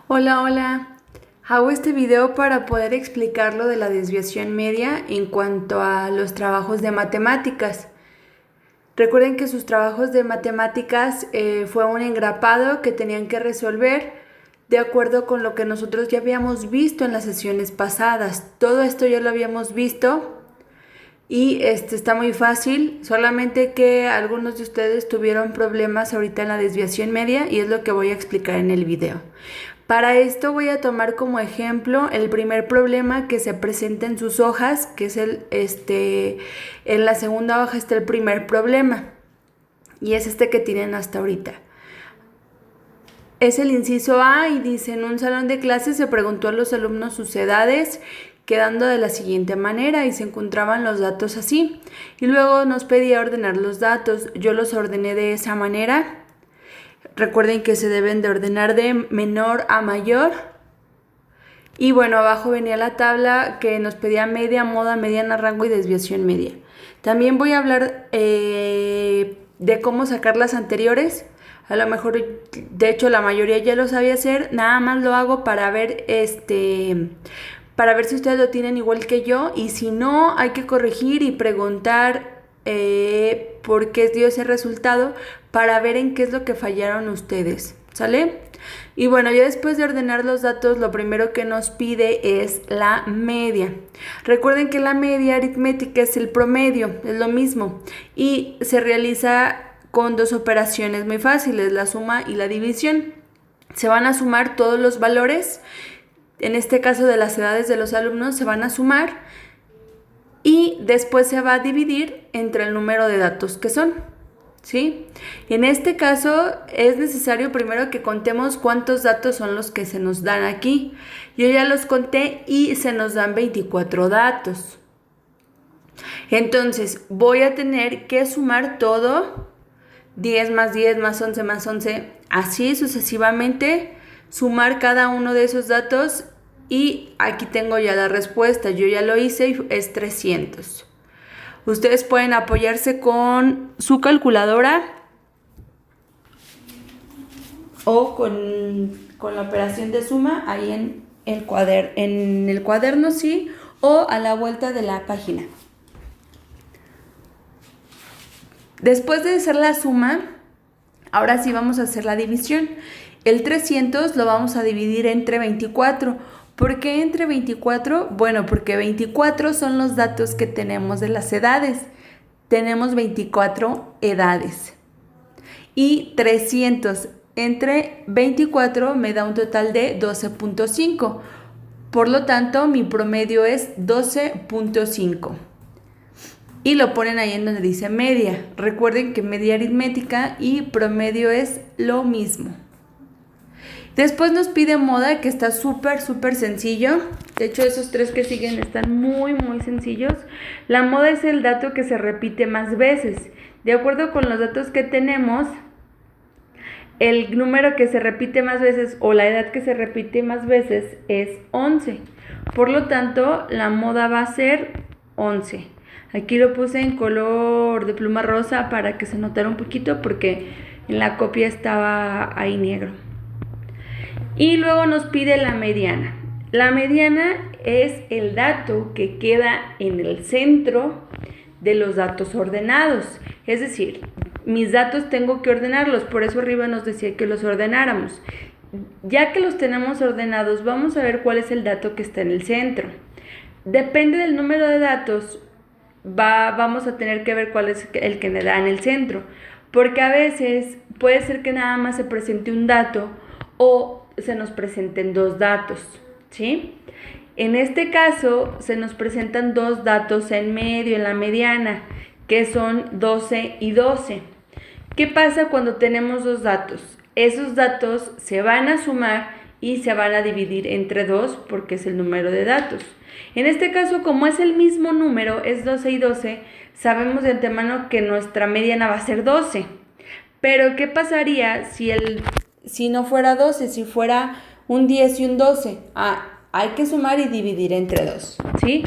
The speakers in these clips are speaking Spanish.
Hola, hola. Hago este video para poder explicar lo de la desviación media en cuanto a los trabajos de matemáticas. Recuerden que sus trabajos de matemáticas fue un engrapado que tenían que resolver de acuerdo con lo que nosotros ya habíamos visto en las sesiones pasadas. Todo esto ya lo habíamos visto y está muy fácil, solamente que algunos de ustedes tuvieron problemas ahorita en la desviación media y es lo que voy a explicar en el video. Para esto voy a tomar como ejemplo el primer problema que se presenta en sus hojas, que es en la segunda hoja está el primer problema y es este que tienen hasta ahorita. Es el inciso A y dice: en un salón de clases se preguntó a los alumnos sus edades, quedando de la siguiente manera, y se encontraban los datos así. Y luego nos pedía ordenar los datos. Yo los ordené de esa manera. Recuerden que se deben de ordenar de menor a mayor. Y bueno, abajo venía la tabla que nos pedía media, moda, mediana, rango y desviación media. También voy a hablar de cómo sacar las anteriores. A lo mejor, de hecho, la mayoría ya lo sabía hacer. Nada más lo hago para ver para ver si ustedes lo tienen igual que yo. Y si no, hay que corregir y preguntar por qué dio ese resultado, para ver en qué es lo que fallaron ustedes, ¿sale? Y bueno, ya después de ordenar los datos, lo primero que nos pide es la media. Recuerden que la media aritmética es el promedio, es lo mismo, y se realiza con dos operaciones muy fáciles, la suma y la división. Se van a sumar todos los valores, en este caso de las edades de los alumnos, se van a sumar y después se va a dividir entre el número de datos que son, ¿sí? En este caso es necesario primero que contemos cuántos datos son los que se nos dan aquí. Yo ya los conté y se nos dan 24 datos. Entonces voy a tener que sumar todo, 10 más 10 más 11 más 11, así sucesivamente, sumar cada uno de esos datos. Y aquí tengo ya la respuesta, yo ya lo hice y es 300. Ustedes pueden apoyarse con su calculadora o con la operación de suma ahí en el cuaderno, sí, o a la vuelta de la página. Después de hacer la suma, ahora sí vamos a hacer la división. El 300 lo vamos a dividir entre 24. ¿Por qué entre 24? Bueno, porque 24 son los datos que tenemos de las edades. Tenemos 24 edades. Y 300 entre 24 me da un total de 12.5. Por lo tanto, mi promedio es 12.5. Y lo ponen ahí en donde dice media. Recuerden que media aritmética y promedio es lo mismo. Después nos pide moda, que está súper sencillo. De hecho, esos tres que siguen están muy sencillos. La moda es el dato que se repite más veces. De acuerdo con los datos que tenemos, el número que se repite más veces o la edad que se repite más veces es 11. Por lo tanto, la moda va a ser 11. Aquí lo puse en color de pluma rosa para que se notara un poquito, porque en la copia estaba ahí negro. Y luego nos pide la mediana. La mediana es el dato que queda en el centro de los datos ordenados. Es decir, mis datos tengo que ordenarlos, por eso arriba nos decía que los ordenáramos. Ya que los tenemos ordenados, vamos a ver cuál es el dato que está en el centro. Depende del número de datos, vamos a tener que ver cuál es el que me da en el centro. Porque a veces puede ser que nada más se presente un dato o se nos presenten dos datos, ¿sí? En este caso se nos presentan dos datos en medio, en la mediana, que son 12 y 12. ¿Qué pasa cuando tenemos dos datos? Esos datos se van a sumar y se van a dividir entre 2 porque es el número de datos. En este caso, como es el mismo número, es 12 y 12, sabemos de antemano que nuestra mediana va a ser 12. Pero ¿qué pasaría si no fuera 12, si fuera un 10 y un 12? Hay que sumar y dividir entre 2, ¿sí?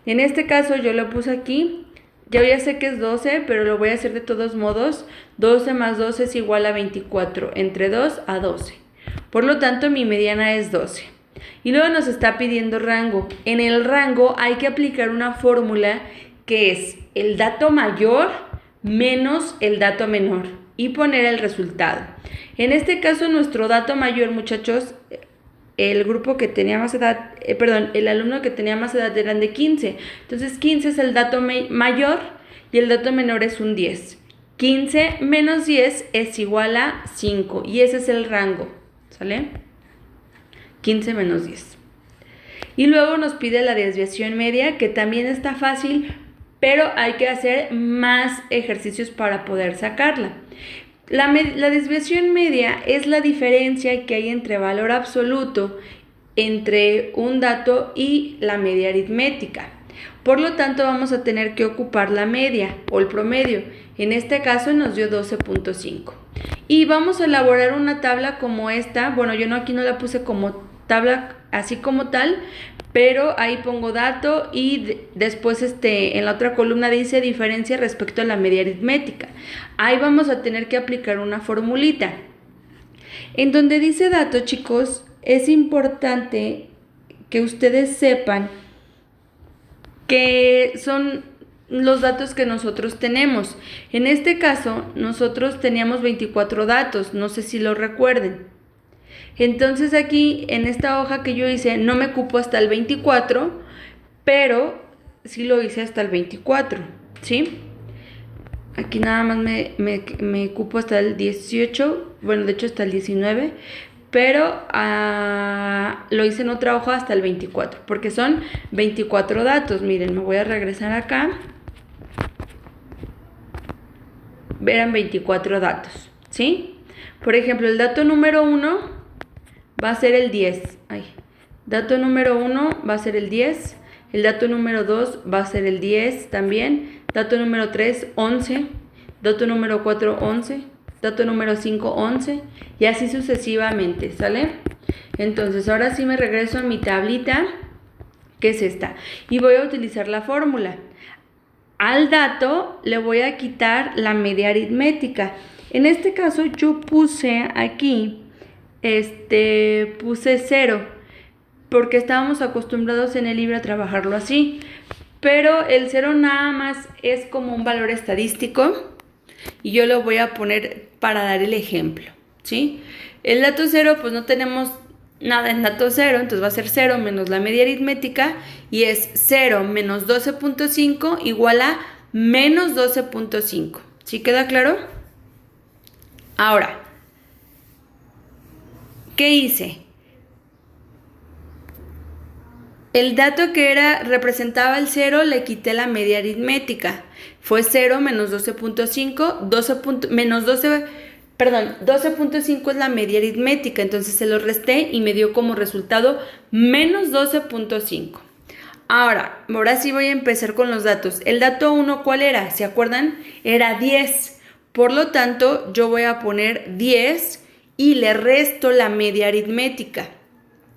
En este caso yo lo puse aquí. Yo ya sé que es 12, pero lo voy a hacer de todos modos. 12 más 12 es igual a 24. Entre 2 a 12. Por lo tanto, mi mediana es 12. Y luego nos está pidiendo rango. En el rango hay que aplicar una fórmula que es el dato mayor menos el dato menor y poner el resultado. En este caso, nuestro dato mayor, muchachos, el grupo que tenía más edad, el alumno que tenía más edad eran de 15. Entonces 15 es el dato mayor y el dato menor es un 10. 15 menos 10 es igual a 5 y ese es el rango, ¿sale? 15 menos 10. Y luego nos pide la desviación media, que también está fácil, pero hay que hacer más ejercicios para poder sacarla. La desviación media es la diferencia que hay entre valor absoluto entre un dato y la media aritmética. Por lo tanto, vamos a tener que ocupar la media o el promedio. En este caso nos dio 12.5. Y vamos a elaborar una tabla como esta. Bueno, yo aquí no la puse como tabla así como tal, pero ahí pongo dato y después en la otra columna dice diferencia respecto a la media aritmética. Ahí vamos a tener que aplicar una formulita. En donde dice dato, chicos, es importante que ustedes sepan que son los datos que nosotros tenemos. En este caso, nosotros teníamos 24 datos, no sé si lo recuerden. Entonces aquí, en esta hoja que yo hice, no me cupo hasta el 24, pero sí lo hice hasta el 24, ¿sí? Aquí nada más me cupo hasta el 18, bueno, de hecho hasta el 19, pero lo hice en otra hoja hasta el 24, porque son 24 datos. Miren, me voy a regresar acá. Eran 24 datos, ¿sí? Por ejemplo, el dato número 1 va a ser el 10. Dato número 1 va a ser el 10. El dato número 2 va a ser el 10 también. Dato número 3, 11. Dato número 4, 11. Dato número 5, 11. Y así sucesivamente, ¿sale? Entonces, ahora sí me regreso a mi tablita, que es esta. Y voy a utilizar la fórmula. Al dato le voy a quitar la media aritmética. En este caso yo puse aquí, puse 0, porque estábamos acostumbrados en el libro a trabajarlo así. Pero el 0 nada más es como un valor estadístico y yo lo voy a poner para dar el ejemplo, ¿sí? El dato 0, pues no tenemos nada en dato 0, entonces va a ser 0 menos la media aritmética y es 0 menos 12.5 igual a menos 12.5. ¿Sí queda claro? Ahora, ¿qué hice? El dato que representaba el 0 le quité la media aritmética. Fue 0 menos 12.5, 12.5 es la media aritmética, entonces se lo resté y me dio como resultado menos 12.5. Ahora sí voy a empezar con los datos. El dato 1, ¿cuál era? ¿Se acuerdan? Era 10. Por lo tanto, yo voy a poner 10 y le resto la media aritmética.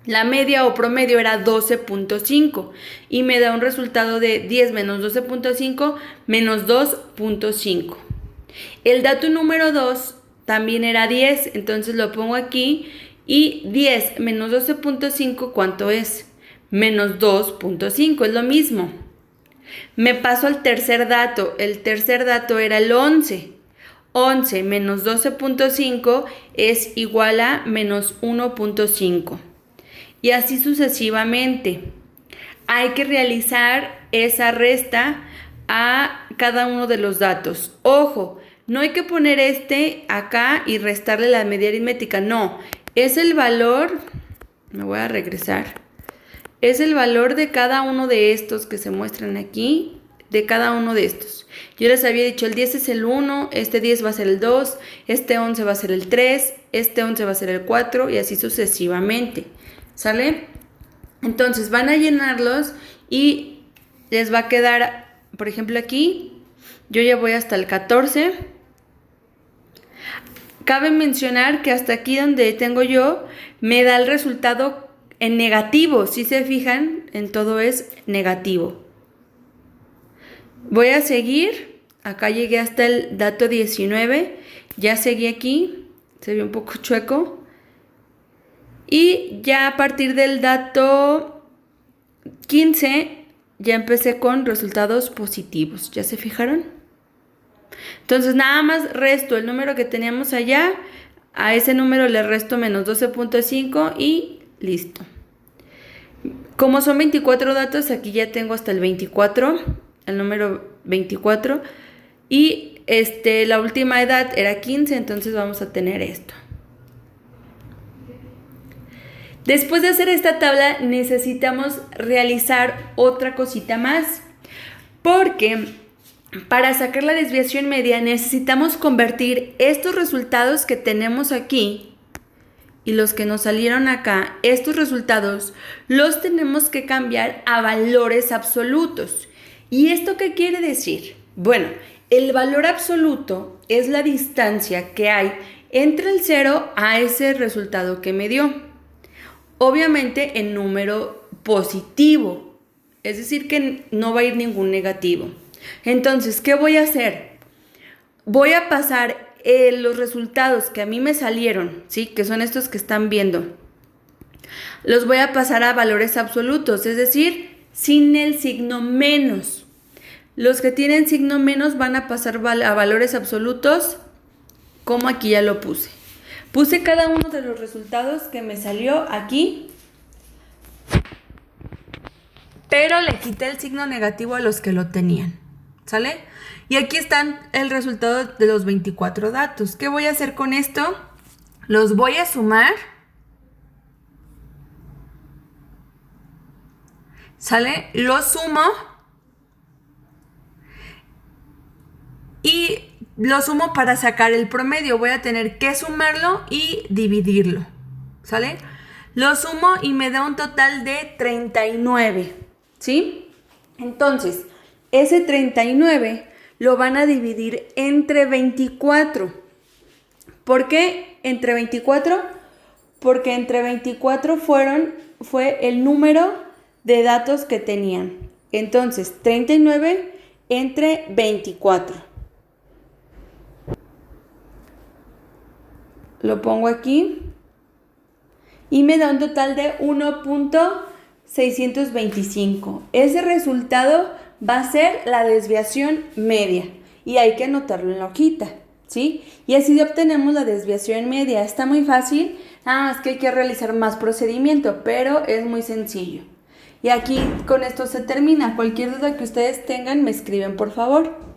La media o promedio era 12.5 y me da un resultado de 10 menos 12.5 menos 2.5. El dato número 2 también era 10, entonces lo pongo aquí y 10 menos 12.5, ¿cuánto es? Menos 2.5, es lo mismo. Me paso al tercer dato, el tercer dato era el 11. 11 menos 12.5 es igual a menos 1.5. Y así sucesivamente. Hay que realizar esa resta a cada uno de los datos. Ojo, no hay que poner acá y restarle la media aritmética. No, es el valor, me voy a regresar. Es el valor de cada uno de estos que se muestran aquí, de cada uno de estos. Yo les había dicho, el 10 es el 1, este 10 va a ser el 2, este 11 va a ser el 3, este 11 va a ser el 4 y así sucesivamente. ¿Sale? Entonces van a llenarlos y les va a quedar, por ejemplo aquí, yo ya voy hasta el 14. Cabe mencionar que hasta aquí donde tengo yo, me da el resultado en negativo. Si se fijan, en todo es negativo. Voy a seguir, acá llegué hasta el dato 19, ya seguí aquí, se ve un poco chueco. Y ya a partir del dato 15 ya empecé con resultados positivos. ¿Ya se fijaron? Entonces nada más resto el número que teníamos allá, a ese número le resto menos 12.5 y listo. Como son 24 datos, aquí ya tengo hasta el 24, el número 24. Y la última edad era 15, entonces vamos a tener esto. Después de hacer esta tabla necesitamos realizar otra cosita más, porque para sacar la desviación media necesitamos convertir estos resultados que tenemos aquí y los que nos salieron acá, estos resultados los tenemos que cambiar a valores absolutos. ¿Y esto qué quiere decir? Bueno, el valor absoluto es la distancia que hay entre el 0 a ese resultado que me dio. Obviamente en número positivo, es decir que no va a ir ningún negativo. Entonces, ¿qué voy a hacer? Voy a pasar los resultados que a mí me salieron, ¿sí? Que son estos que están viendo. Los voy a pasar a valores absolutos, es decir, sin el signo menos. Los que tienen signo menos van a pasar a valores absolutos, como aquí ya lo puse. Puse cada uno de los resultados que me salió aquí, pero le quité el signo negativo a los que lo tenían, ¿sale? Y aquí están el resultado de los 24 datos. ¿Qué voy a hacer con esto? Los voy a sumar, ¿sale? Los sumo y lo sumo para sacar el promedio. Voy a tener que sumarlo y dividirlo, ¿sale? Lo sumo y me da un total de 39, ¿sí? Entonces, ese 39 lo van a dividir entre 24. ¿Por qué entre 24? Porque entre 24 fue el número de datos que tenían. Entonces, 39 entre 24. Lo pongo aquí y me da un total de 1.625. Ese resultado va a ser la desviación media y hay que anotarlo en la hojita, ¿sí? Y así obtenemos la desviación media. Está muy fácil, nada más que hay que realizar más procedimiento, pero es muy sencillo. Y aquí con esto se termina. Cualquier duda que ustedes tengan me escriben, por favor.